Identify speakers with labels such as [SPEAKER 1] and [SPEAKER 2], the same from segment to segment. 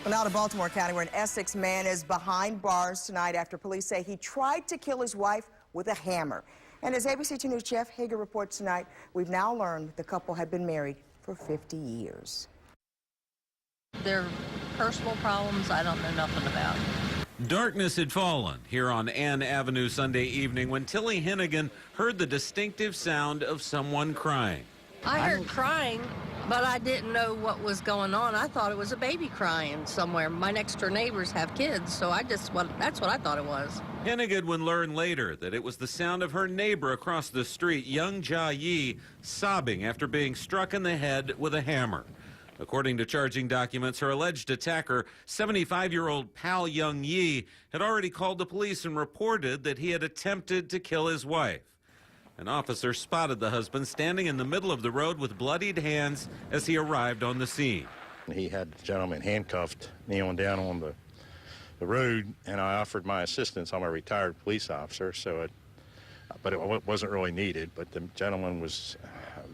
[SPEAKER 1] Well, now to Baltimore County, where an Essex man is behind bars tonight after police say he tried to kill his wife with a hammer. And as ABC 2 News' Jeff Hager reports tonight, we've now learned the couple had been married for 50 years.
[SPEAKER 2] Their personal problems I don't know nothing about.
[SPEAKER 3] Darkness had fallen here on Ann Avenue Sunday evening when Tilly Hennigan heard the distinctive sound of someone crying.
[SPEAKER 2] I heard crying, but I didn't know what was going on. I thought it was a baby crying somewhere. My next door neighbors have kids, so that's what I thought it was.
[SPEAKER 3] Hennigan would learn later that it was the sound of her neighbor across the street, Young Ja Yi, sobbing after being struck in the head with a hammer. According to charging documents, her alleged attacker, 75-year-old Pal Young Yi, had already called the police and reported that he had attempted to kill his wife. An officer spotted the husband standing in the middle of the road with bloodied hands as he arrived on the scene.
[SPEAKER 4] He had the gentleman handcuffed, kneeling down on the road, and I offered my assistance. I'm a retired police officer, but it wasn't really needed. But the gentleman was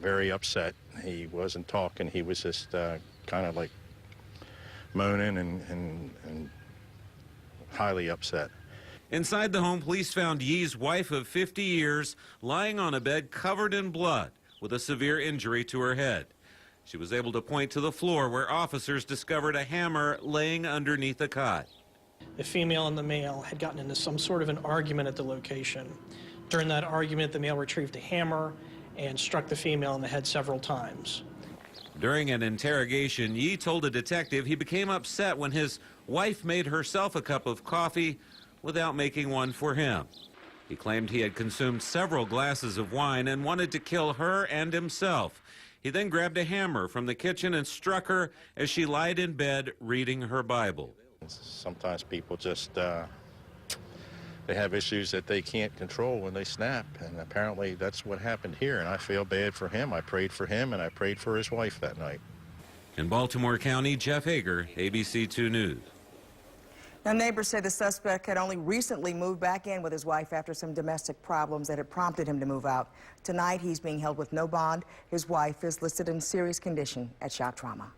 [SPEAKER 4] very upset. He wasn't talking. He was just kind of like moaning and highly upset.
[SPEAKER 3] Inside the home, police found Yi's wife of 50 years lying on a bed covered in blood with a severe injury to her head. She was able to point to the floor where officers discovered a hammer laying underneath the cot.
[SPEAKER 5] The female and the male had gotten into some sort of an argument at the location. During that argument, the male retrieved a hammer and struck the female in the head several times.
[SPEAKER 3] During an interrogation, Yi told a detective he became upset when his wife made herself a cup of coffee without making one for him. He claimed he had consumed several glasses of wine and wanted to kill her and himself. He then grabbed a hammer from the kitchen and struck her as she lied in bed reading her Bible.
[SPEAKER 4] Sometimes people just, they have issues that they can't control when they snap, and apparently that's what happened here, and I feel bad for him. I prayed for him, and I prayed for his wife that night.
[SPEAKER 3] In Baltimore County, Jeff Hager, ABC 2 News.
[SPEAKER 1] Now, neighbors say the suspect had only recently moved back in with his wife after some domestic problems that had prompted him to move out. Tonight, he's being held with no bond. His wife is listed in serious condition at shock trauma.